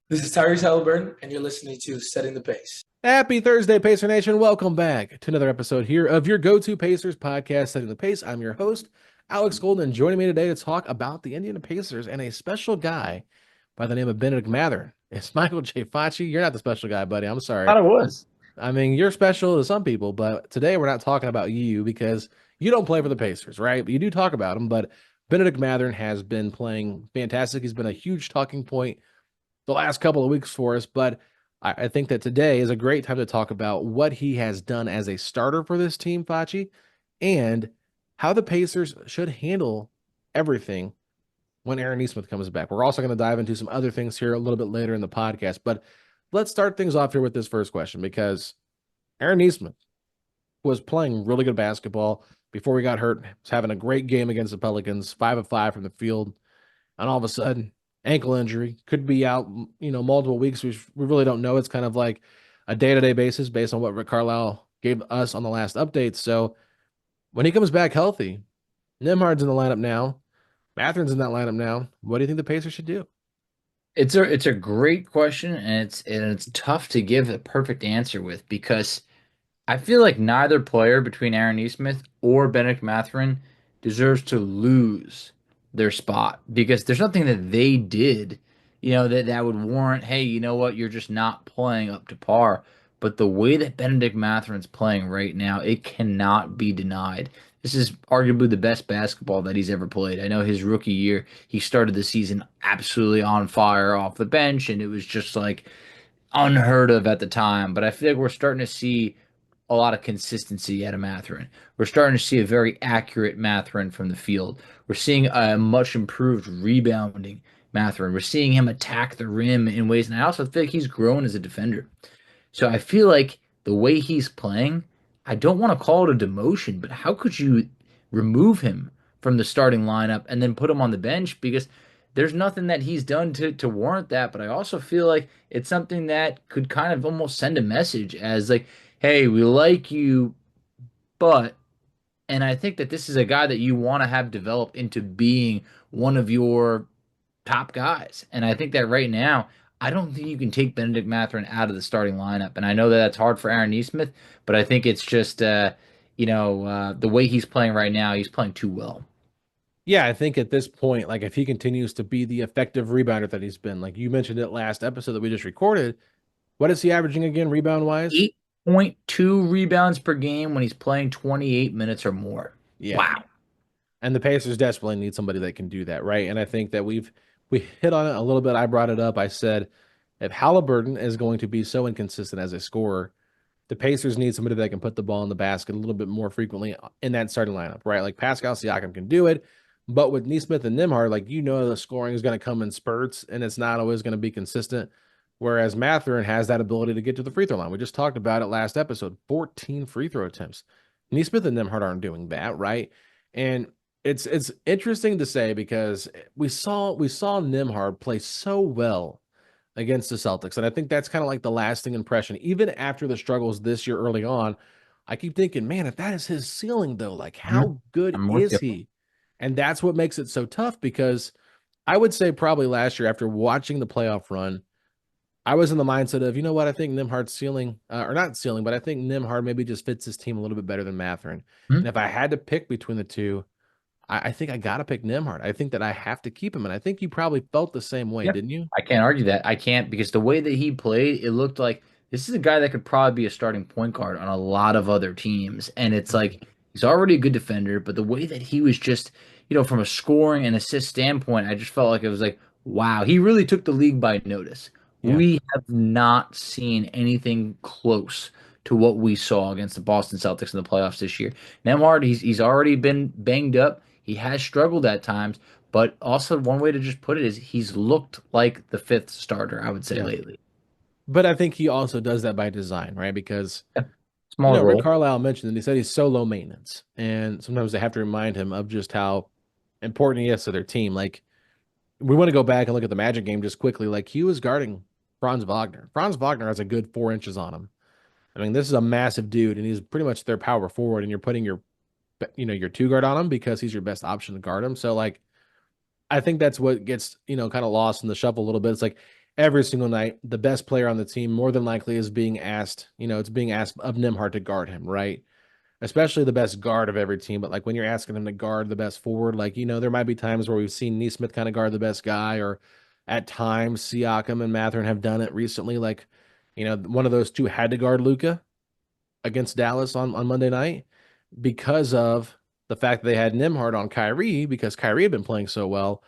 This is Tyrese Halliburton, and you're listening to Setting the Pace. Happy Thursday, Pacer Nation. Welcome back to another episode here of your go-to Pacers podcast, Setting the Pace. I'm your host, Alex Golden, and joining me today to talk about the Indiana Pacers and a special guy by the name of Bennedict Mathurin. It's Michael J. Facci. You're not the special guy, buddy. I'm sorry. Thought it was. I mean, you're special to some people, but today we're not talking about you because you don't play for the Pacers, right? You do talk about them, but Bennedict Mathurin has been playing fantastic. He's been a huge talking point the last couple of weeks for us, but I think that today is a great time to talk about what he has done as a starter for this team, Facci, and how the Pacers should handle everything when Aaron Nesmith comes back. We're also going to dive into some other things here a little bit later in the podcast, but let's start things off here with this first question because Aaron Nesmith was playing really good basketball before we got hurt. Was having a great game against the Pelicans, 5 of 5 from the field, and all of a sudden ankle injury, could be out, multiple weeks. We really don't know. It's kind of like a day-to-day basis based on what Rick Carlisle gave us on the last update. So when he comes back healthy, Nembhard's in the lineup now. Mathurin's in that lineup now. What do you think the Pacers should do? It's a great question, and it's tough to give a perfect answer with because I feel like neither player between Aaron Nesmith or Bennedict Mathurin deserves to lose their spot because there's nothing that they did, that would warrant, hey, you know what, you're just not playing up to par. But the way that Bennedict Mathurin's playing right now, it cannot be denied. This is arguably the best basketball that he's ever played. I know his rookie year, he started the season absolutely on fire off the bench, and it was just like unheard of at the time. But I feel like we're starting to see a lot of consistency out of Mathurin. We're starting to see a very accurate Mathurin from the field. We're seeing a much improved rebounding Mathurin. We're seeing him attack the rim in ways, and I also feel like he's grown as a defender. So I feel like the way he's playing, I don't want to call it a demotion, but how could you remove him from the starting lineup and then put him on the bench? Because there's nothing that he's done to warrant that. But I also feel like it's something that could kind of almost send a message as like, hey, we like you, but, and I think that this is a guy that you want to have develop into being one of your top guys. And I think that right now, I don't think you can take Bennedict Mathurin out of the starting lineup. And I know that that's hard for Aaron Nesmith, but I think it's just, the way he's playing right now, he's playing too well. Yeah, I think at this point, like if he continues to be the effective rebounder that he's been, like you mentioned it last episode that we just recorded, what is he averaging again, rebound wise? 8.2 rebounds per game when he's playing 28 minutes or more. Yeah. Wow. And the Pacers desperately need somebody that can do that, right? And I think that we hit on it a little bit. I brought it up. I said if Halliburton is going to be so inconsistent as a scorer, the Pacers need somebody that can put the ball in the basket a little bit more frequently in that starting lineup, right? Like Pascal Siakam can do it, but with Nesmith and Nembhard, like the scoring is going to come in spurts and it's not always going to be consistent. Whereas Mathurin has that ability to get to the free throw line. We just talked about it last episode, 14 free throw attempts. Nesmith and Nembhard aren't doing that, right? And it's interesting to say because we saw Nembhard play so well against the Celtics, and I think that's kind of like the lasting impression. Even after the struggles this year early on, I keep thinking, man, if that is his ceiling though, like how good I'm with is you. he? And that's what makes it so tough because I would say probably last year after watching the playoff run, I was in the mindset of, you know what, I think Nimhard's ceiling, or not ceiling, but I think Nembhard maybe just fits his team a little bit better than Mathurin. And Hmm? if I had to pick between the two, I think I got to pick Nembhard. I think that I have to keep him. And I think you probably felt the same way, Yeah, didn't you? I can't argue that. I can't because the way that he played, it looked like this is a guy that could probably be a starting point guard on a lot of other teams. And it's Mhm. like he's already a good defender, but the way that he was just, from a scoring and assist standpoint, I just felt like it was like, wow, he really took the league by notice. Yeah. We have not seen anything close to what we saw against the Boston Celtics in the playoffs this year. Nemhard, he's already been banged up. He has struggled at times. But also, one way to just put it is he's looked like the fifth starter, I would say, Yeah. lately. But I think he also does that by design, right? Because, Yeah. Smaller Rick role. Carlisle mentioned that he said he's so low maintenance. And sometimes they have to remind him of just how important he is to their team. Like, we want to go back and look at the Magic game just quickly. Like, he was guarding Franz Wagner. Franz Wagner has a good 4 inches on him. I mean, this is a massive dude, and he's pretty much their power forward, and you're putting your two guard on him because he's your best option to guard him. So, like, I think that's what gets, kind of lost in the shuffle a little bit. It's like every single night. The best player on the team more than likely is being asked, it's being asked of Nimhard to guard him, right? Especially the best guard of every team. But like when you're asking him to guard the best forward, like, there might be times where we've seen Nesmith kind of guard the best guy, or at times Siakam and Mathurin have done it recently. Like, one of those two had to guard Luka against Dallas on Monday night because of the fact that they had Nimhard on Kyrie because Kyrie had been playing so well.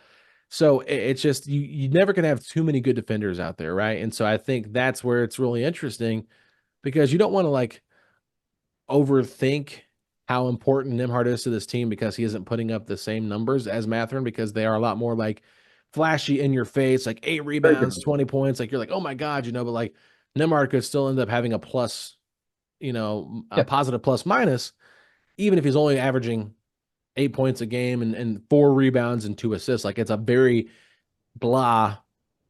So it's just you never can have too many good defenders out there, right? And so I think that's where it's really interesting because you don't want to like overthink how important Nimhard is to this team because he isn't putting up the same numbers as Mathurin because they are a lot more like flashy in your face, like 8 rebounds, 20 points. Like you're like, oh my God, but like Nimhard could still end up having a plus, a positive plus minus, even if he's only averaging 8 points a game and 4 rebounds and 2 assists. Like it's a very blah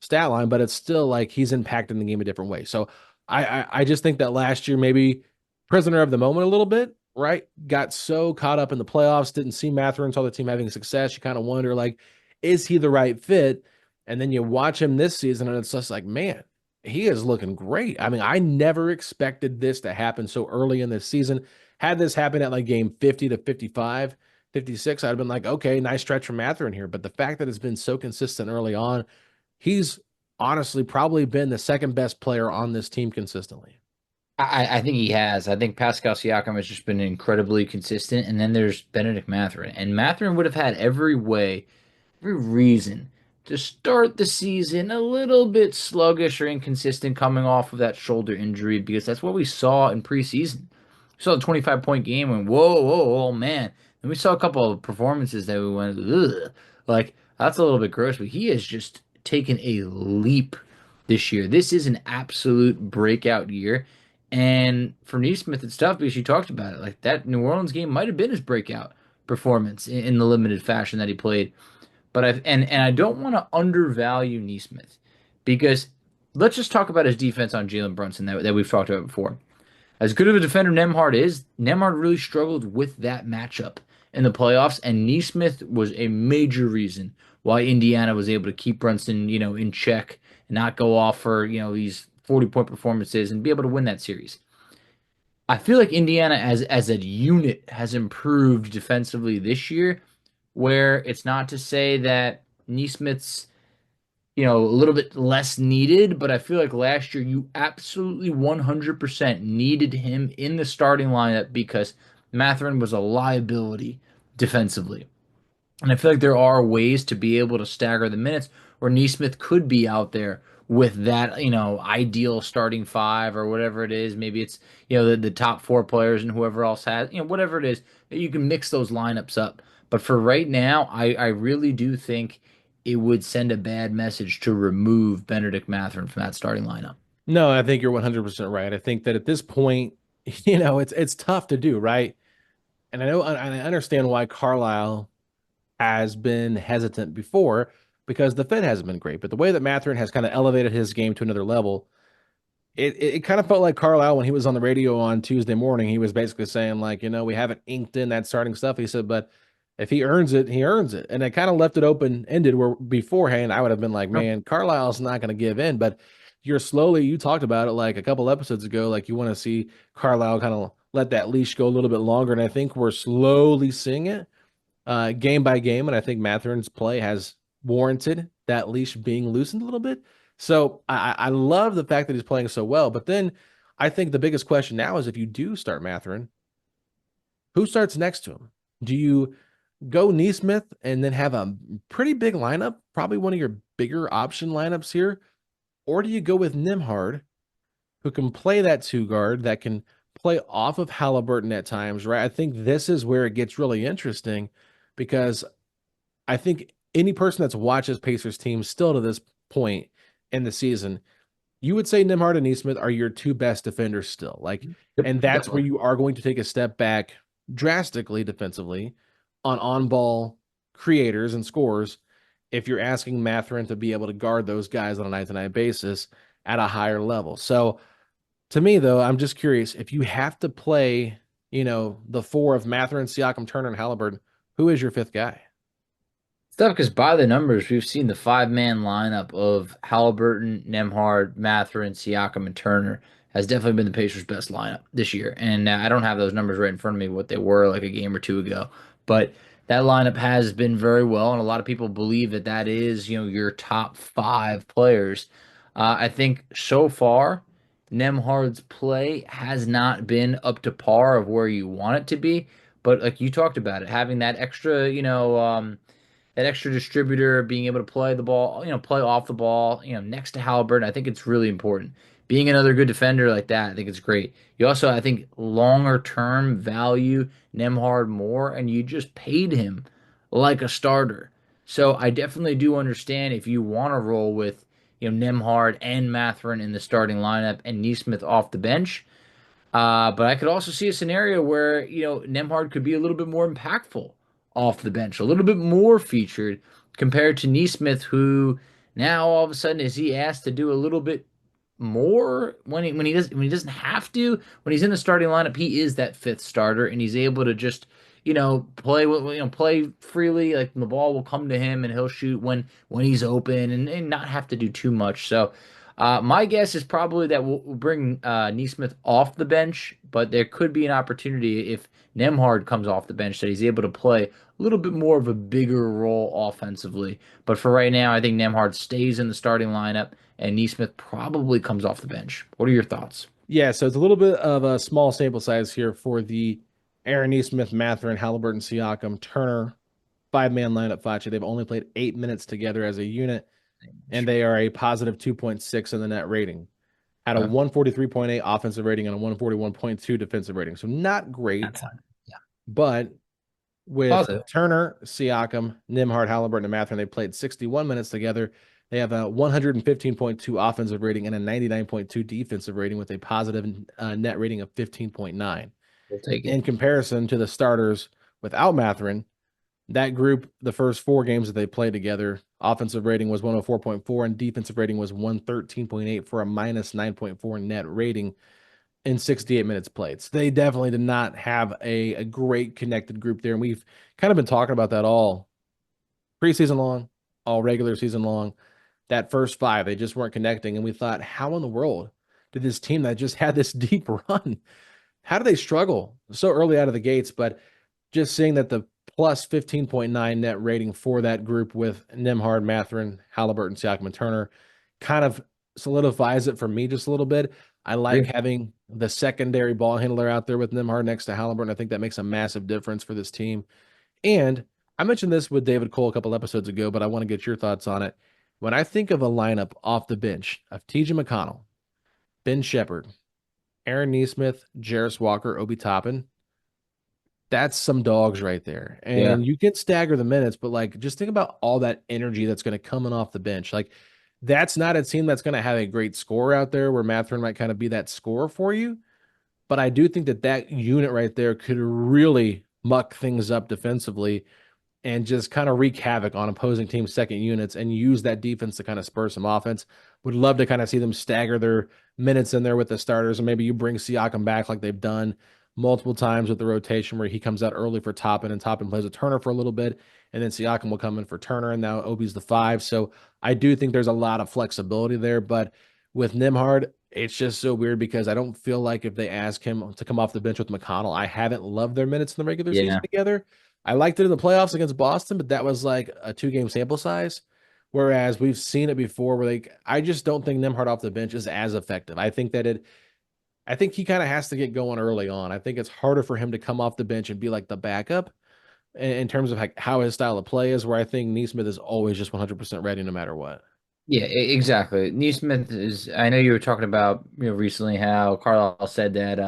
stat line, but it's still like he's impacting the game a different way. So I just think that last year maybe prisoner of the moment a little bit, right? Got so caught up in the playoffs, didn't see Mathurin, saw the team having success. You kind of wonder like, is he the right fit? And then you watch him this season and it's just like, man, he is looking great. I mean, I never expected this to happen so early in this season. Had this happen at like game 50 to 55, 56, I'd have been like, okay, nice stretch from Mathurin here. But the fact that it's been so consistent early on, he's honestly probably been the second best player on this team consistently. I think he has. I think Pascal Siakam has just been incredibly consistent. And then there's Bennedict Mathurin. And Mathurin would have had every reason to start the season a little bit sluggish or inconsistent coming off of that shoulder injury because that's what we saw in preseason. We saw a 25-point game and whoa, oh man. And we saw a couple of performances that we went, ugh. Like, that's a little bit gross, but he has just taken a leap this year. This is an absolute breakout year. And for Nesmith, it's tough because you talked about it. Like, that New Orleans game might have been his breakout performance in the limited fashion that he played. But I don't want to undervalue Nesmith because let's just talk about his defense on Jalen Brunson that we've talked about before. As good of a defender Nembhard is, Nembhard really struggled with that matchup in the playoffs, and Nesmith was a major reason why Indiana was able to keep Brunson, in check and not go off for, these 40-point performances and be able to win that series. I feel like Indiana as a unit has improved defensively this year, where it's not to say that Nesmith's a little bit less needed, but I feel like last year you absolutely 100% needed him in the starting lineup because Mathurin was a liability defensively. And I feel like there are ways to be able to stagger the minutes where Nesmith could be out there with that, ideal starting five or whatever it is. Maybe it's, the top 4 players and whoever else has, whatever it is, you can mix those lineups up. But for right now, I really do think it would send a bad message to remove Bennedict Mathurin from that starting lineup. No, I think you're 100% right. I think that at this point, it's tough to do, right? And I understand why Carlisle has been hesitant before because the fit hasn't been great. But the way that Mathurin has kind of elevated his game to another level, it kind of felt like Carlisle when he was on the radio on Tuesday morning. He was basically saying, like, we haven't inked in that starting stuff. He said, but if he earns it, he earns it. And it kind of left it open-ended where beforehand I would have been like, man, Carlisle's not going to give in. But you talked about it like a couple episodes ago, like you want to see Carlisle kind of let that leash go a little bit longer. And I think we're slowly seeing it game by game. And I think Mathurin's play has warranted that leash being loosened a little bit. So I love the fact that he's playing so well. But then I think the biggest question now is if you do start Mathurin, who starts next to him? Do you go Nesmith and then have a pretty big lineup, probably one of your bigger option lineups here? Or do you go with Nimhard, who can play that 2 guard, that can play off of Halliburton at times, right? I think this is where it gets really interesting because I think any person that's watched this Pacers team still to this point in the season, you would say Nimhard and Nesmith are your 2 best defenders still. Like, and that's where you are going to take a step back drastically defensively on ball creators and scorers if you're asking Mathurin to be able to guard those guys on a night-to-night basis at a higher level. So to me, though, I'm just curious, if you have to play, the 4 of Mathurin, Siakam, Turner, and Halliburton, who is your 5th guy? tough because by the numbers, we've seen the five-man lineup of Halliburton, Nemhard, Mathurin, Siakam, and Turner has definitely been the Pacers' best lineup this year. And I don't have those numbers right in front of me, what they were like a game or two ago. But that lineup has been very well, and a lot of people believe that that is, your top five players. I think so far, Nemhard's play has not been up to par of where you want it to be. But like you talked about it, having that extra, that extra distributor, being able to play the ball, play off the ball, next to Halliburton, I think it's really important. Being another good defender like that, I think it's great. You also, I think, longer term value Nemhard more, and you just paid him like a starter. So I definitely do understand if you want to roll with, Nemhard and Mathurin in the starting lineup and Nesmith off the bench. But I could also see a scenario where, Nemhard could be a little bit more impactful off the bench, a little bit more featured compared to Nesmith, who now all of a sudden is he asked to do a little bit more when he doesn't have to. When he's in the starting lineup, he is that fifth starter and he's able to just, play freely. Like the ball will come to him and he'll shoot when he's open and not have to do too much. So my guess is probably that we'll bring Nesmith off the bench, but there could be an opportunity if Nemhard comes off the bench that he's able to play a little bit more of a bigger role offensively. But for right now, I think Nemhard stays in the starting lineup and Nesmith probably comes off the bench. What are your thoughts? Yeah, so it's a little bit of a small sample size here for the Aaron Nesmith, Mathurin, Halliburton, Siakam, Turner five-man lineup. Facci. They've only played 8 minutes together as a unit, and they are a positive 2.6 in the net rating. Had a 143.8 offensive rating and a 141.2 defensive rating. So not great. That's fine. Yeah. But with Positive. Turner, Siakam, Nimhard, Halliburton, and Mathurin, they played 61 minutes together. They have a 115.2 offensive rating and a 99.2 defensive rating with a positive net rating of 15.9. We'll take it. In comparison to the starters without Mathurin, that group, the first four games that they played together, offensive rating was 104.4 and defensive rating was 113.8 for a minus 9.4 net rating in 68 minutes played. So they definitely did not have a great connected group there. And we've kind of been talking about that all preseason long, all regular season long. That first five, they just weren't connecting. And we thought, how in the world did this team that just had this deep run, how do they struggle so early out of the gates? But just seeing that the plus 15.9 net rating for that group with Nemhard, Mathurin, Halliburton, Siakam, and Turner kind of solidifies it for me just a little bit. I like having the secondary ball handler out there with Nemhard next to Halliburton. I think that makes a massive difference for this team. And I mentioned this with David Cole a couple episodes ago, but I want to get your thoughts on it. When I think of a lineup off the bench of T.J. McConnell, Ben Shepherd, Aaron Nesmith, Jarris Walker, Obi Toppin, that's some dogs right there. And you can stagger the minutes, but like just think about all that energy that's going to come in off the bench. Like that's not a team that's going to have a great score out there where Mathurin might kind of be that scorer for you. But I do think that that unit right there could really muck things up defensively and just kind of wreak havoc on opposing teams' second units and use that defense to kind of spur some offense. Would love to kind of see them stagger their minutes in there with the starters, and maybe you bring Siakam back like they've done multiple times with the rotation where he comes out early for Toppin and Toppin plays a Turner for a little bit, and then Siakam will come in for Turner, and now Obi's the 5. So I do think there's a lot of flexibility there, but with Nimhard, it's just so weird because I don't feel like if they ask him to come off the bench with McConnell, I haven't loved their minutes in the regular season together. I liked it in the playoffs against Boston, but that was like a 2-game sample size. Whereas we've seen it before where I just don't think Nimhard off the bench is as effective. I think he kind of has to get going early on. I think it's harder for him to come off the bench and be like the backup in terms of like how his style of play is, where I think Nesmith is always just 100% ready no matter what. Yeah, exactly. Nesmith is. I know you were talking about recently how Carlisle said that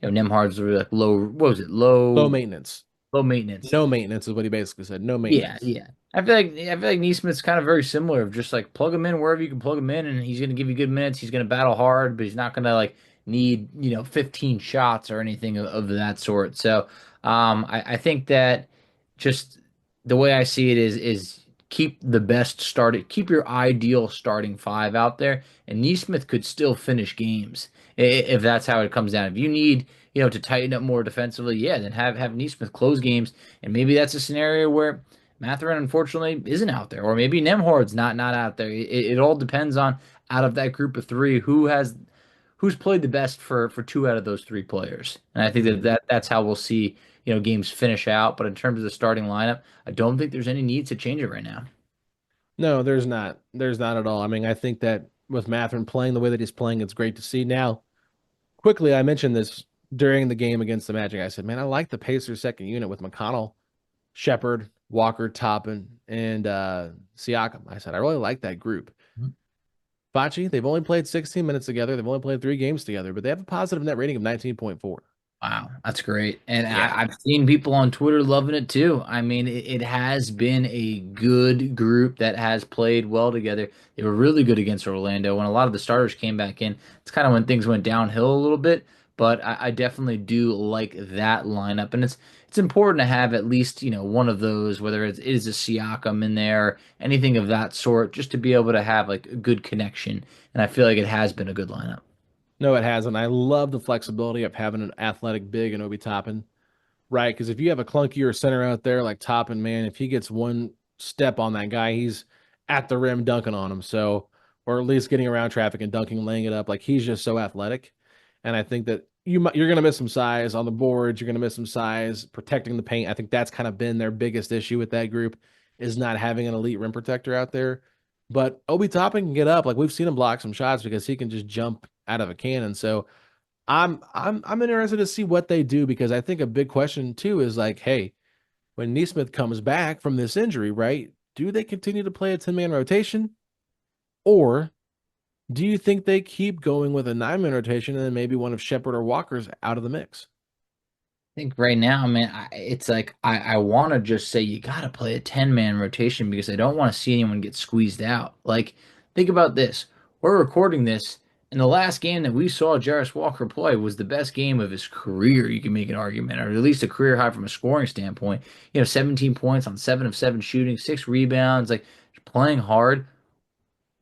Nemhard's really like low. What was it? Low maintenance. Low maintenance. No maintenance is what he basically said. No maintenance. Yeah. I feel like Nesmith's kind of very similar of just like plug him in wherever you can plug him in, and he's gonna give you good minutes. He's gonna battle hard, but he's not gonna like need 15 shots or anything of that sort. So I think that just the way I see it is keep your ideal starting five out there, and Nesmith could still finish games if that's how it comes down. If you need to tighten up more defensively, then have Nesmith close games, and maybe that's a scenario where Mathurin unfortunately isn't out there, or maybe Nemhard's not out there. It all depends on out of that group of three who's played the best for two out of those three players. And I think that's how we'll see games finish out. But in terms of the starting lineup, I don't think there's any need to change it right now. No, there's not. There's not at all. I mean, I think that with Mathurin playing the way that he's playing, it's great to see. Now, quickly, I mentioned this during the game against the Magic. I said, man, I like the Pacers second unit with McConnell, Shepard, Walker, Toppin, and Siakam. I said, I really like that group. Facci, they've only played 16 minutes together. They've only played 3 games together, but they have a positive net rating of 19.4. Wow, that's great. And Yeah. I've seen people on Twitter loving it too. I mean, it has been a good group that has played well together. They were really good against Orlando. When a lot of the starters came back in, it's kind of when things went downhill a little bit. But I definitely do like that lineup. And it's important to have at least, one of those, whether it is a Siakam in there, anything of that sort, just to be able to have like a good connection. And I feel like it has been a good lineup. No, it hasn't. I love the flexibility of having an athletic big in Obi Toppin, right? Because if you have a clunkier center out there like Toppin, man, if he gets one step on that guy, he's at the rim dunking on him. So, or at least getting around traffic and dunking, laying it up. Like he's just so athletic. And I think that you're going to miss some size on the boards. You're going to miss some size protecting the paint. I think that's kind of been their biggest issue with that group is not having an elite rim protector out there. But Obi Toppin can get up. Like we've seen him block some shots because he can just jump out of a cannon. So I'm interested to see what they do because I think a big question too is like, hey, when Nesmith comes back from this injury, right? Do they continue to play a 10-man rotation? Or do you think they keep going with a 9-man rotation and then maybe one of Shepard or Walker's out of the mix? Think right now, man, it's like I want to just say you got to play a 10-man rotation because I don't want to see anyone get squeezed out. Like, think about this. We're recording this, and the last game that we saw Jarris Walker play was the best game of his career, you can make an argument, or at least a career high from a scoring standpoint. 17 points on 7 of 7 shooting, 6 rebounds, like playing hard.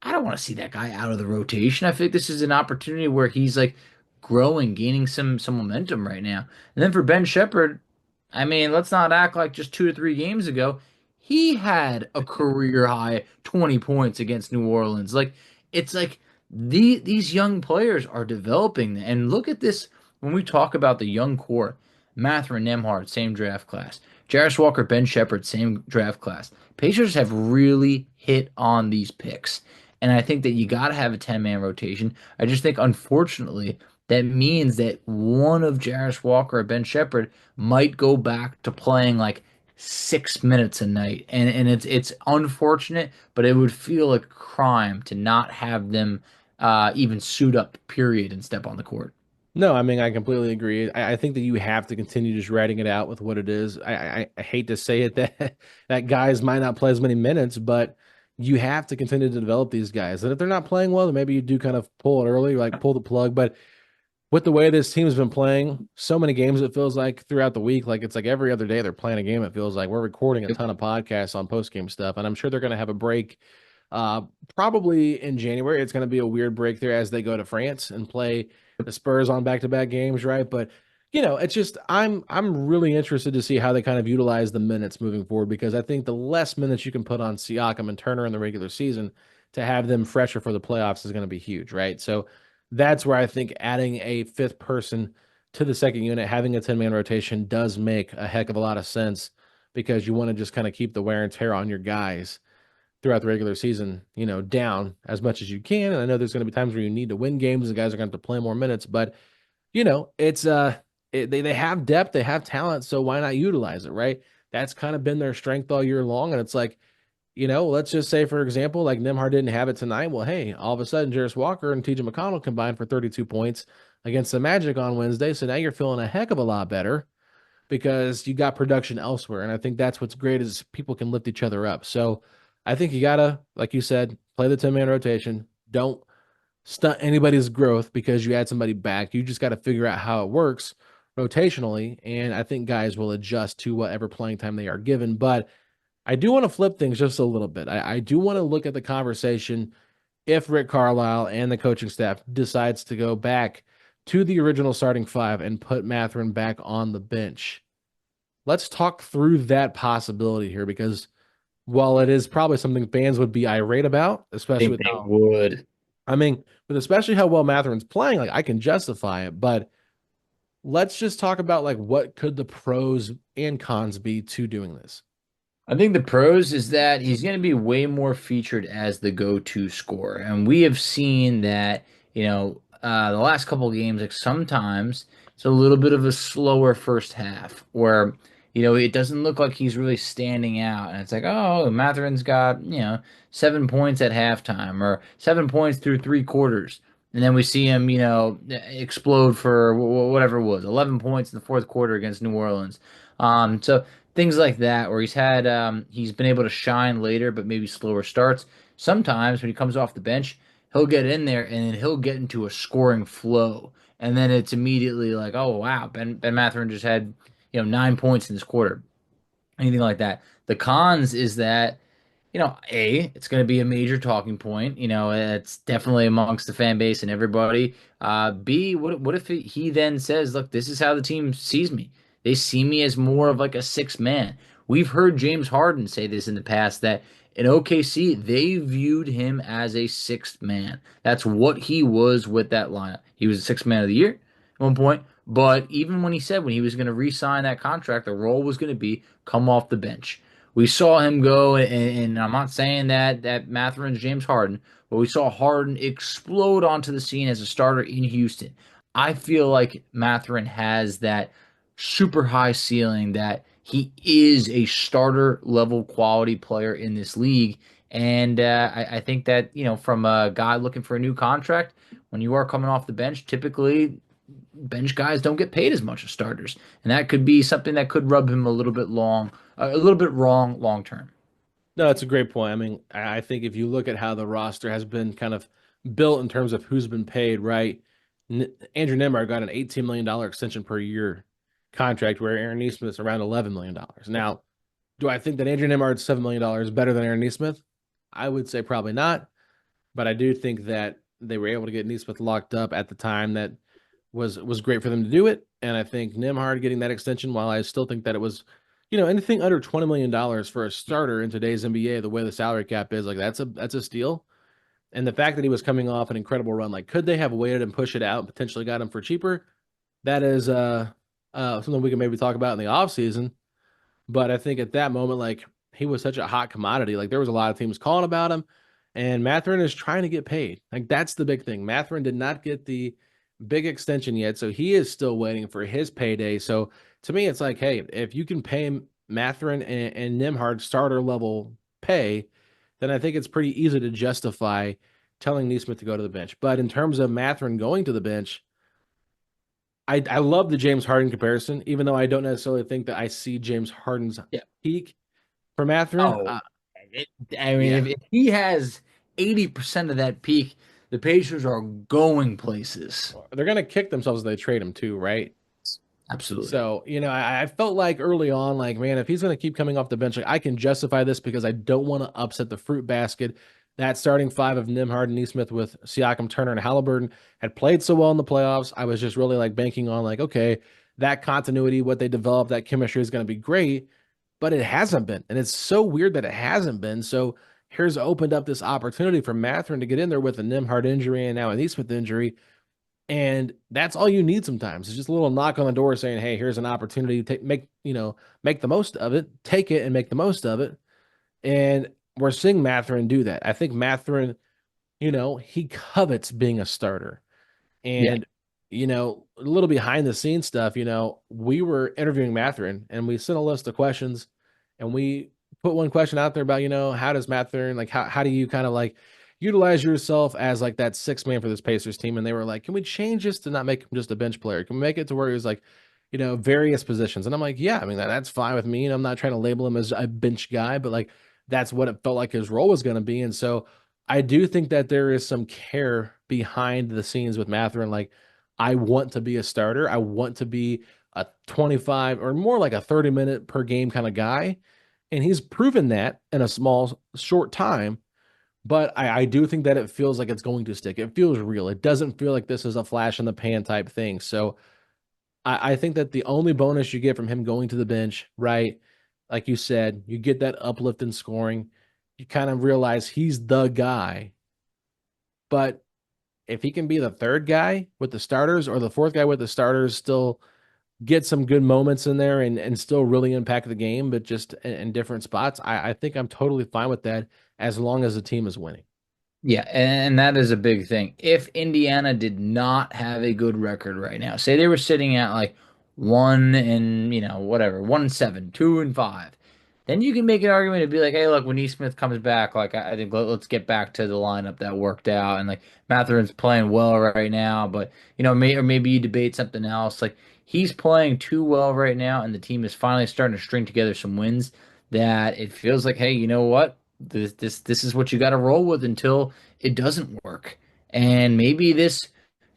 I don't want to see that guy out of the rotation. I think this is an opportunity where he's like growing, gaining some momentum right now. And then for Ben Shepherd, I mean, let's not act like just 2 to 3 games ago, he had a career high 20 points against New Orleans. Like it's like these young players are developing. And look at this when we talk about the young core. Mathurin, Nemhard, same draft class. Jarris Walker, Ben Shepherd, same draft class. Pacers have really hit on these picks. And I think that you got to have a 10-man rotation. I just think, unfortunately, that means that one of Jarris Walker or Ben Shepherd might go back to playing like 6 minutes a night. And it's unfortunate, but it would feel like a crime to not have them even suit up, period, and step on the court. No, I mean, I completely agree. I think that you have to continue just writing it out with what it is. I hate to say it that that guys might not play as many minutes, but you have to continue to develop these guys. And if they're not playing well, then maybe you do kind of pull it early, like pull the plug. But with the way this team's been playing, so many games it feels like throughout the week, like it's like every other day they're playing a game. It feels like we're recording a ton of podcasts on post game stuff, and I'm sure they're going to have a break. Probably in January, it's going to be a weird break there as they go to France and play the Spurs on back-to-back games, right? But it's just I'm really interested to see how they kind of utilize the minutes moving forward because I think the less minutes you can put on Siakam and Turner in the regular season to have them fresher for the playoffs is going to be huge, right? So that's where I think adding a fifth person to the second unit, having a 10-man rotation does make a heck of a lot of sense because you want to just kind of keep the wear and tear on your guys throughout the regular season, down as much as you can. And I know there's going to be times where you need to win games and guys are going to have to play more minutes, but it's they have depth, they have talent, so why not utilize it, right? That's kind of been their strength all year long, and it's like, let's just say, for example, like Nemhard didn't have it tonight. Well, hey, all of a sudden, Jarris Walker and TJ McConnell combined for 32 points against the Magic on Wednesday, so now you're feeling a heck of a lot better because you got production elsewhere, and I think that's what's great is people can lift each other up. So I think you gotta, like you said, play the 10-man rotation. Don't stunt anybody's growth because you add somebody back. You just got to figure out how it works rotationally, and I think guys will adjust to whatever playing time they are given. But I do want to flip things just a little bit. I do want to look at the conversation if Rick Carlisle and the coaching staff decides to go back to the original starting five and put Mathurin back on the bench. Let's talk through that possibility here because while it is probably something fans would be irate about, I especially think with they how would. I mean, with especially how well Matherin's playing, like I can justify it, but let's just talk about like what could the pros and cons be to doing this. I think the pros is that he's going to be way more featured as the go-to scorer, and we have seen that the last couple of games. Like sometimes it's a little bit of a slower first half, where it doesn't look like he's really standing out, and it's like, oh, Matherin's got 7 points at halftime or 7 points through three quarters, and then we see him explode for whatever it was, 11 points in the fourth quarter against New Orleans. So things like that, where he's been able to shine later, but maybe slower starts. Sometimes when he comes off the bench, he'll get in there and then he'll get into a scoring flow, and then it's immediately like, oh wow, Ben Mathurin just had 9 points in this quarter, anything like that. The cons is that it's going to be a major talking point. It's definitely amongst the fan base and everybody. B, what if he then says, look, this is how the team sees me. They see me as more of like a sixth man. We've heard James Harden say this in the past that in OKC, they viewed him as a sixth man. That's what he was with that lineup. He was a sixth man of the year at one point. But even when he said when he was going to re-sign that contract, the role was going to be come off the bench. We saw him go, and I'm not saying that Mathurin's James Harden, but we saw Harden explode onto the scene as a starter in Houston. I feel like Mathurin has that super high ceiling that he is a starter level quality player in this league. And I think that, from a guy looking for a new contract, when you are coming off the bench, typically bench guys don't get paid as much as starters, and that could be something that could rub him a little bit wrong long term. No, that's a great point. I mean, I think if you look at how the roster has been kind of built in terms of who's been paid, right? Andrew Nembhard got an $18 million extension per year contract, where Aaron Nesmith's around $11 million. Now, do I think that Andrew Nembhard's $7 million better than Aaron Nesmith? I would say probably not, but I do think that they were able to get Nesmith locked up at the time that was great for them to do it. And I think Nembhard getting that extension, while I still think that it was, anything under $20 million for a starter in today's NBA, the way the salary cap is, like that's a steal. And the fact that he was coming off an incredible run, like could they have waited and pushed it out and potentially got him for cheaper? That is something we can maybe talk about in the offseason. But I think at that moment, like he was such a hot commodity, like there was a lot of teams calling about him, and Mathurin is trying to get paid. Like that's the big thing. Mathurin did not get the big extension yet, so he is still waiting for his payday. So to me, it's like, hey, if you can pay Mathurin and Nembhard starter level pay, then I think it's pretty easy to justify telling Nesmith to go to the bench. But in terms of Mathurin going to the bench, I love the James Harden comparison, even though I don't necessarily think that I see James Harden's Yeah. peak for Mathurin. Oh, I mean, Yeah. if he has 80% of that peak, the Pacers are going places. They're going to kick themselves if they trade him too, right? Absolutely. So, I felt like early on, like, man, if he's going to keep coming off the bench, like, I can justify this because I don't want to upset the fruit basket. That starting five of Nembhard and Nesmith with Siakam, Turner, and Halliburton had played so well in the playoffs. I was just really like banking on like, okay, that continuity, what they developed, that chemistry is going to be great, but it hasn't been. And it's so weird that it hasn't been. So here's opened up this opportunity for Mathurin to get in there with a Nembhard injury and now a Nesmith injury. And that's all you need sometimes. It's just a little knock on the door saying, hey, here's an opportunity to make the most of it, take it and make the most of it. And we're seeing Mathurin do that. I think Mathurin, he covets being a starter. Yeah. And, a little behind the scenes stuff, we were interviewing Mathurin and we sent a list of questions and we put one question out there about, how does Mathurin, like, how do you kind of like utilize yourself as like that sixth man for this Pacers team? And they were like, can we change this to not make him just a bench player? Can we make it to where he was like, various positions? And I'm like, yeah, I mean, that's fine with me. And I'm not trying to label him as a bench guy, but like, that's what it felt like his role was going to be. And so I do think that there is some care behind the scenes with Mathurin. Like, I want to be a starter. I want to be a 25 or more like a 30-minute per game kind of guy. And he's proven that in a short time. But I do think that it feels like it's going to stick. It feels real. It doesn't feel like this is a flash in the pan type thing. So I think that the only bonus you get from him going to the bench, right, like you said, you get that uplift in scoring. You kind of realize he's the guy. But if he can be the third guy with the starters or the fourth guy with the starters, still get some good moments in there and still really impact the game, but just in different spots, I think I'm totally fine with that as long as the team is winning. Yeah, and that is a big thing. If Indiana did not have a good record right now, say they were sitting at like 1-7, 2-5, then you can make an argument to be like, hey, look, when Nesmith comes back, like I think let's get back to the lineup that worked out, and like Mathurin's playing well right now, but or maybe you debate something else. Like he's playing too well right now, and the team is finally starting to string together some wins that it feels like, hey, you know what? This is what you got to roll with until it doesn't work. And maybe this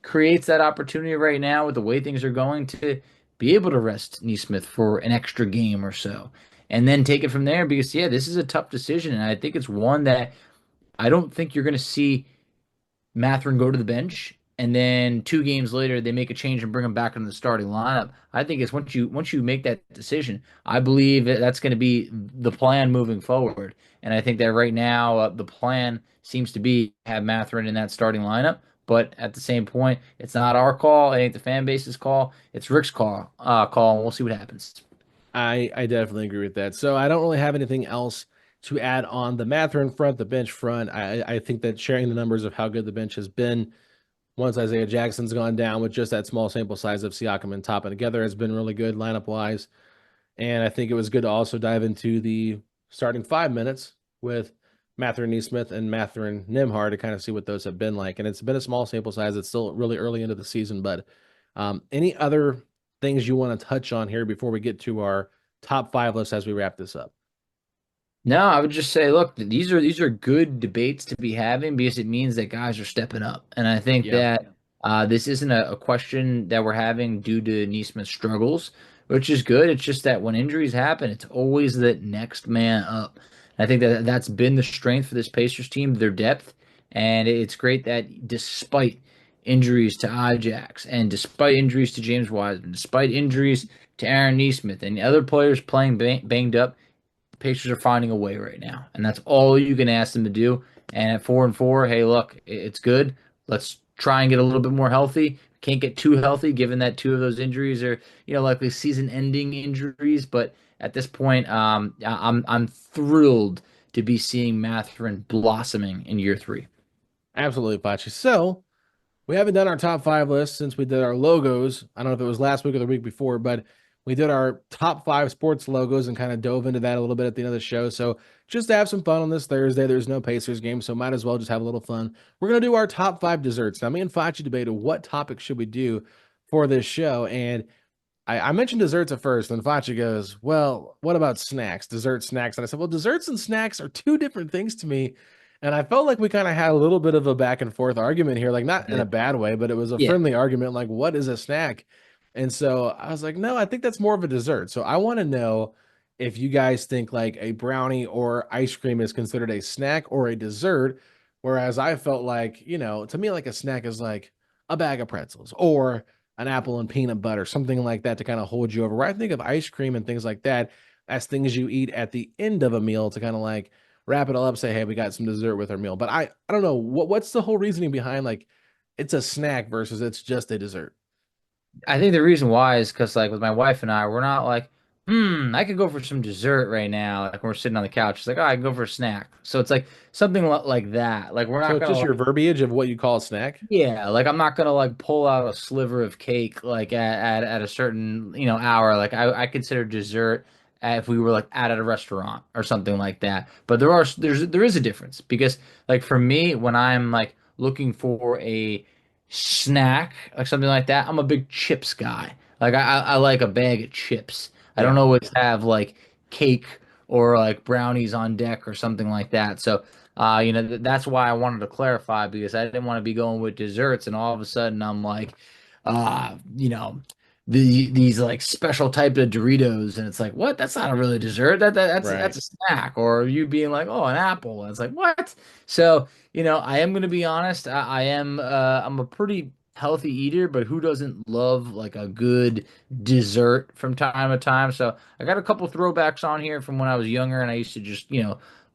creates that opportunity right now with the way things are going to be able to rest Nesmith for an extra game or so. And then take it from there because, yeah, this is a tough decision. And I think it's one that I don't think you're going to see Mathurin go to the bench, and then 2 games later they make a change and bring him back into the starting lineup. I think it's once you make that decision, I believe that's going to be the plan moving forward. And I think that right now the plan seems to be have Mathurin in that starting lineup. But at the same point, it's not our call. It ain't the fan base's call. It's Rick's call, and we'll see what happens. I definitely agree with that. So I don't really have anything else to add on the Mathurin front, the bench front. I think that sharing the numbers of how good the bench has been once Isaiah Jackson's gone down with just that small sample size of Siakam and Toppin together has been really good lineup wise. And I think it was good to also dive into the starting 5 minutes with Mathurin Nesmith and Mathurin Nimhard to kind of see what those have been like. And it's been a small sample size. It's still really early into the season, but any other things you want to touch on here before we get to our top 5 list as we wrap this up? No, I would just say, look, these are good debates to be having because it means that guys are stepping up, and I think Yeah. that this isn't a question that we're having due to Neesmith's struggles, which is good. It's just that when injuries happen, it's always that next man up. I think that that's been the strength for this Pacers team, their depth, and it's great that despite injuries to Ajax and despite injuries to James Wiseman, despite injuries to Aaron Neesmith and other players playing banged up. Pacers are finding a way right now, and that's all you can ask them to do. And at 4-4, hey, look, it's good. Let's try and get a little bit more healthy. Can't get too healthy, given that 2 of those injuries are, likely season-ending injuries. But at this point, I'm thrilled to be seeing Mathurin blossoming in year 3. Absolutely, Pachi. So we haven't done our top 5 list since we did our logos. I don't know if it was last week or the week before, but we did our top 5 sports logos and kind of dove into that a little bit at the end of the show. So just to have some fun on this Thursday, there's no Pacers game, so might as well just have a little fun. We're going to do our top 5 desserts. Now, me and Facci debated what topic should we do for this show, and I mentioned desserts at first, and Facci goes, well, what about snacks, dessert snacks? And I said, well, desserts and snacks are 2 different things to me. And I felt like we kind of had a little bit of a back and forth argument here, like not in a bad way, but it was a Yeah. friendly argument, like what is a snack? And so I was like, no, I think that's more of a dessert. So I want to know if you guys think like a brownie or ice cream is considered a snack or a dessert. Whereas I felt like, to me, like a snack is like a bag of pretzels or an apple and peanut butter, something like that to kind of hold you over. Where I think of ice cream and things like that as things you eat at the end of a meal to kind of like wrap it all up, say, hey, we got some dessert with our meal. But I don't know what's the whole reasoning behind like it's a snack versus it's just a dessert. I think the reason why is because, like, with my wife and I, we're not like, I could go for some dessert right now. Like, when we're sitting on the couch, it's like, oh, I can go for a snack. So it's like something like that. Like, we're So not it's gonna just your verbiage of what you call a snack. yeah, like I'm not gonna like pull out a sliver of cake like at a certain hour. Like I consider dessert if we were like at a restaurant or something like that. But there is a difference because like for me when I'm like looking for a snack like something like that, I'm a big chips guy. Like I like a bag of chips. I don't Yeah. always have like cake or like brownies on deck or something like that. So that's why I wanted to clarify because I didn't want to be going with desserts and all of a sudden I'm like, uh, you know, these like special type of Doritos and it's like, what? That's not a really dessert. That's Right. a snack. Or you being like, oh, an apple. And it's like, what? So, I am going to be honest. I'm a pretty healthy eater, but who doesn't love like a good dessert from time to time? So I got a couple throwbacks on here from when I was younger, and I used to just,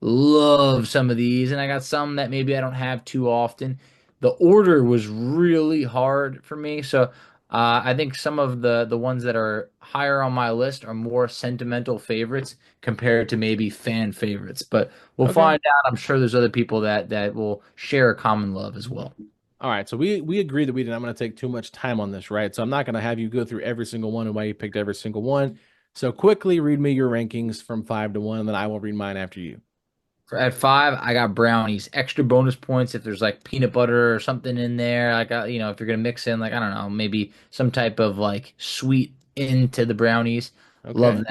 love some of these, and I got some that maybe I don't have too often. The order was really hard for me, so I think some of the ones that are higher on my list are more sentimental favorites compared to maybe fan favorites. But we'll Okay. find out. I'm sure there's other people that will share a common love as well. All right. So we agreed that we didn't. I'm going to take too much time on this, right? So I'm not going to have you go through every single one and why you picked every single one. So quickly read me your rankings from 5 to 1, and then I will read mine after you. At 5, I got brownies. Extra bonus points if there's like peanut butter or something in there. Like, if you're gonna mix in like I don't know, maybe some type of like sweet into the brownies. Love Okay.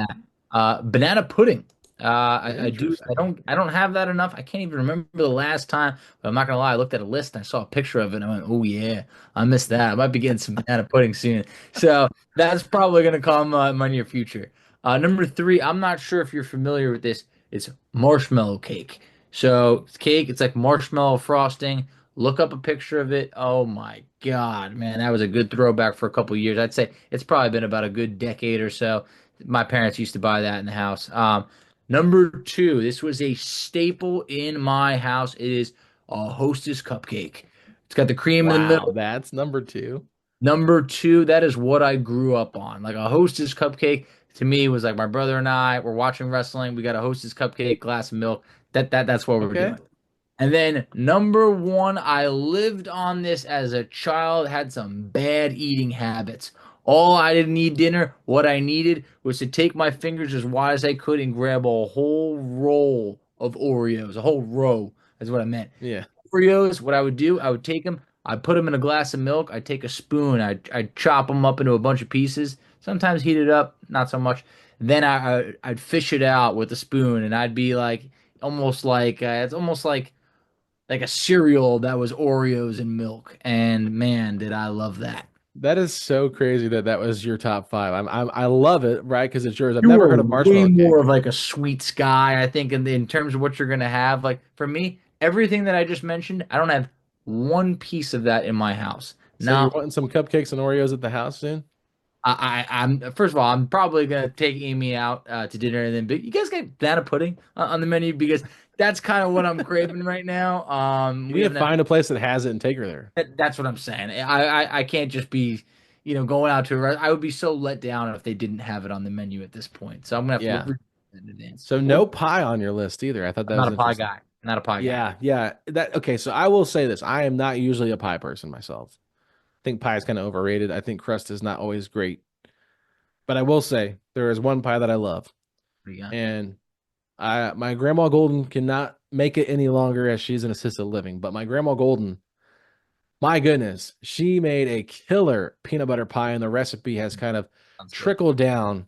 that. Banana pudding. I do. I Interesting. don't. I don't have that enough. I can't even remember the last time. But I'm not gonna lie. I looked at a list and I saw a picture of it and I went, "Oh yeah, I missed that. I might be getting some banana pudding soon." So that's probably gonna come in my near future. Number 3. I'm not sure if you're familiar with this. It's marshmallow cake. So it's cake. It's like marshmallow frosting. Look up a picture of it. Oh my God, man, that was a good throwback for a couple years. I'd say it's probably been about a good decade or so. My parents used to buy that in the house. Number 2, this was a staple in my house. It is a Hostess cupcake. It's got the cream in the Wow, middle. that's number 2. Number 2, that is what I grew up on. Like a Hostess cupcake to me was like my brother and I were watching wrestling. We got a Hostess cupcake, glass of milk. That's what we're Okay. doing. And then number 1, I lived on this as a child, had some bad eating habits. All I didn't eat dinner, what I needed was to take my fingers as wide as I could and grab a whole roll of Oreos, a whole row is what I meant. Yeah. Oreos, what I would do, I would take them, I'd put them in a glass of milk, I'd take a spoon, I'd chop them up into a bunch of pieces, sometimes heat it up, not so much. Then I'd fish it out with a spoon, and I'd be like, almost like, it's almost like a cereal that was Oreos and milk. And man, did I love that. That is so crazy that that was your top 5. I love it, right? Because it's yours. I've You never were heard of way marshmallow more cake. of like a sweets guy, I think, in terms of what you're gonna have. Like for me, everything that I just mentioned, I don't have one piece of that in my house. So you're Now, wanting some cupcakes and Oreos at the house soon? I'm first of all, I'm probably gonna take Amy out to dinner, and then but you guys get banana pudding on the menu because that's kind of what I'm craving right now. You We need to haven't had find a place that has it and take her there. That's what I'm saying. I can't just be, going out to a restaurant. I would be so let down if they didn't have it on the menu at this point. So I'm gonna have to look Yeah. in advance. So Well, no pie on your list either. I thought I'm that not was a pie interesting. guy. Not a pie guy. Yeah, yeah. That okay, so I will say this. I am not usually a pie person myself. I think pie is kind of overrated. I think crust is not always great. But I will say there is one pie that I love. What do you got? And my grandma Golden cannot make it any longer as she's in assisted living. But my grandma Golden, my goodness, she made a killer peanut butter pie, and the recipe has kind of Sounds good. trickled down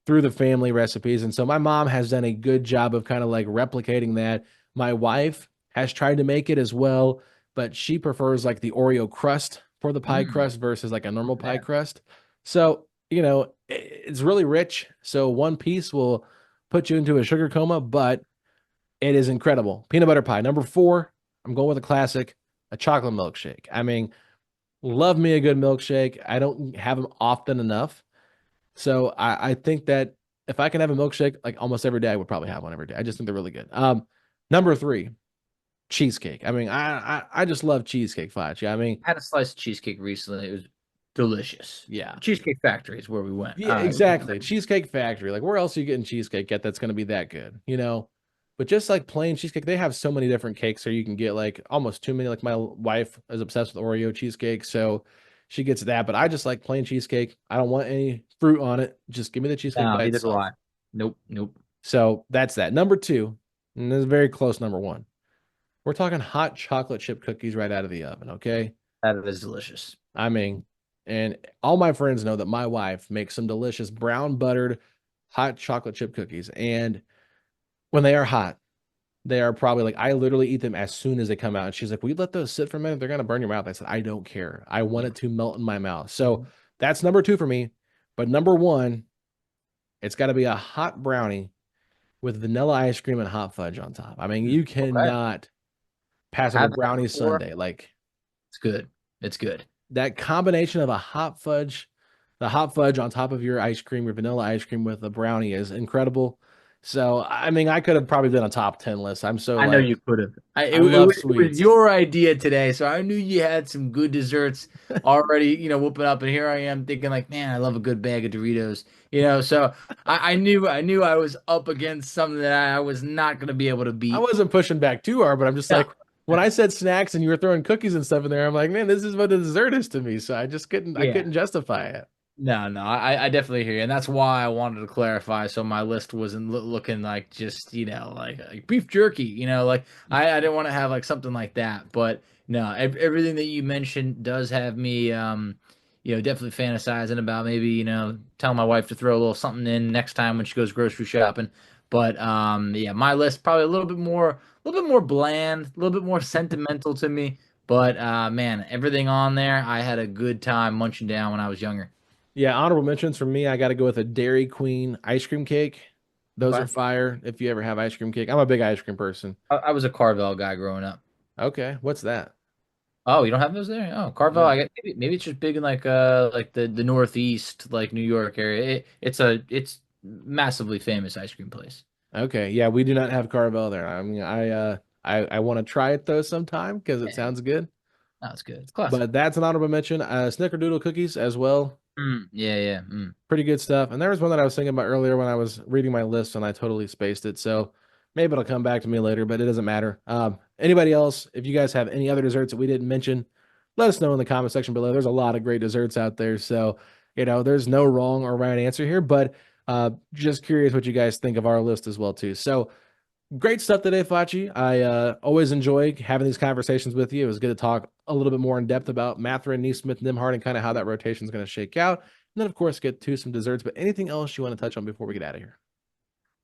through the family recipes. And so my mom has done a good job of kind of like replicating that. My wife has tried to make it as well, but she prefers like the Oreo crust for the pie Mm, crust versus like a normal pie yeah. crust. So, it's really rich. So one piece will put you into a sugar coma, but it is incredible. Peanut butter pie. Number 4, I'm going with a classic, a chocolate milkshake. I mean, love me a good milkshake. I don't have them often enough. So I think that if I can have a milkshake like almost every day, I would probably have one every day. I just think they're really good. Number 3, cheesecake. I mean, I just love cheesecake fudge. I mean, I had a slice of cheesecake recently. It was delicious. yeah. Cheesecake Factory is where we went. Yeah, exactly. Cheesecake Factory. Like, where else are you getting cheesecake at that's going to be that good? But just like plain cheesecake, they have so many different cakes, so you can get like almost too many. Like, my wife is obsessed with Oreo cheesecake, so she gets that. But I just like plain cheesecake. I don't want any fruit on it. Just give me the cheesecake No, by neither do itself. I. Nope, nope. So that's that. Number 2, and this is very close. Number 1, we're talking hot chocolate chip cookies right out of the oven. Okay. That is delicious. I mean, and all my friends know that my wife makes some delicious brown buttered hot chocolate chip cookies. And when they are hot, they are probably like, I literally eat them as soon as they come out. And she's like, will you let those sit for a minute? They're going to burn your mouth. I said, I don't care. I want it to melt in my mouth. So that's number 2 for me. But number 1, it's got to be a hot brownie with vanilla ice cream and hot fudge on top. I mean, you Okay. cannot pass up a Had that brownie before. sundae. Like, It's good. It's good. that combination of the hot fudge on top of your ice cream, your vanilla ice cream with a brownie is incredible. So, I mean, I could have probably done a top 10 list. I'm so I know like, you could have. I love It was sweets. your idea today, so I knew you had some good desserts already, whooping up. And here I am thinking like, man, I love a good bag of Doritos, So I knew I was up against something that I was not going to be able to I beat. wasn't pushing back too hard, but I'm just No, like, when I said snacks and you were throwing cookies and stuff in there, I'm like, man, this is what the dessert is to me. So I yeah. couldn't justify it. No, I definitely hear you, and that's why I wanted to clarify so my list wasn't looking like just like beef jerky, like I didn't want to have like something like that, but no, everything that you mentioned does have me definitely fantasizing about maybe telling my wife to throw a little something in next time when she goes grocery shopping, but yeah, my list probably a little bit more bland, a little bit more sentimental to me, but man, everything on there I had a good time munching down when I was younger. Yeah, honorable mentions for me, I got to go with a Dairy Queen ice cream cake. Those are Okay. fire if you ever have ice cream cake. I'm a big ice cream person. I was a Carvel guy growing up. Okay, what's that? Oh, you don't have those there? Oh, Carvel. No. I guess maybe it's just big in like the Northeast, like New York area. It's massively famous ice cream place. Okay, yeah, we do not have Carvel there. I mean, I want to try it though sometime because it Yeah, sounds good. that's good. It's classic. But that's an honorable mention. Snickerdoodle cookies as well. Yeah. Pretty good stuff. And there was one that I was thinking about earlier when I was reading my list and I totally spaced it. So maybe it'll come back to me later, but it doesn't matter. Anybody else, if you guys have any other desserts that we didn't mention, let us know in the comment section below. There's a lot of great desserts out there. So, there's no wrong or right answer here, but just curious what you guys think of our list as well, too. So great stuff today, Facci. I always enjoy having these conversations with you. It was good to talk a little bit more in depth about Mathurin, Nesmith, Nimhard, and kind of how that rotation is going to shake out. And then, of course, get to some desserts. But anything else you want to touch on before we get out of here?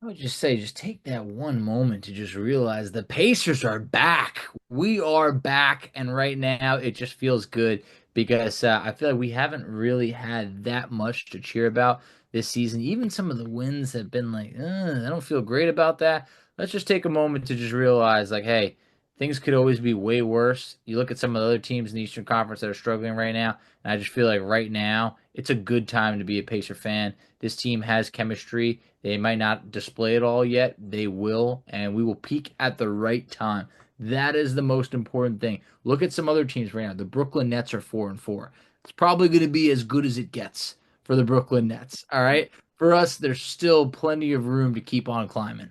I would just say, just take that one moment to just realize the Pacers are back. We are back, and right now it just feels good because I feel like we haven't really had that much to cheer about this season. Even some of the wins have been like, I don't feel great about that. Let's just take a moment to just realize, like, hey, things could always be way worse. You look at some of the other teams in the Eastern Conference that are struggling right now, and I just feel like right now it's a good time to be a Pacer fan. This team has chemistry. They might not display it all yet. They will, and we will peak at the right time. That is the most important thing. Look at some other teams right now. The Brooklyn Nets are 4-4. It's probably going to be as good as it gets for the Brooklyn Nets. All right. For us, there's still plenty of room to keep on climbing.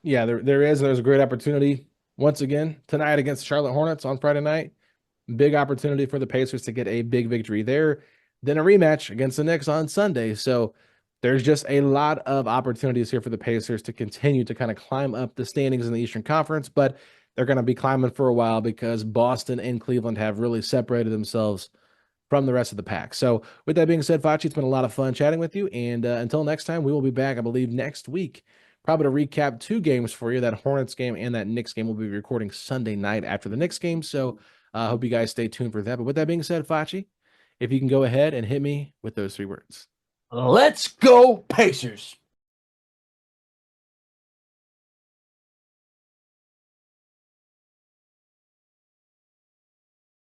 Yeah, there is. There's a great opportunity once again tonight against Charlotte Hornets on Friday night. Big opportunity for the Pacers to get a big victory there. Then a rematch against the Knicks on Sunday. So there's just a lot of opportunities here for the Pacers to continue to kind of climb up the standings in the Eastern Conference, but they're going to be climbing for a while because Boston and Cleveland have really separated themselves from the rest of the pack. So with that being said, Facci, it's been a lot of fun chatting with you. And until next time, we will be back, I believe, next week, probably to recap 2 games for you, that Hornets game and that Knicks game. We'll be recording Sunday night after the Knicks game. So I hope you guys stay tuned for that. But with that being said, Facci, if you can go ahead and hit me with those 3 words. Let's go, Pacers.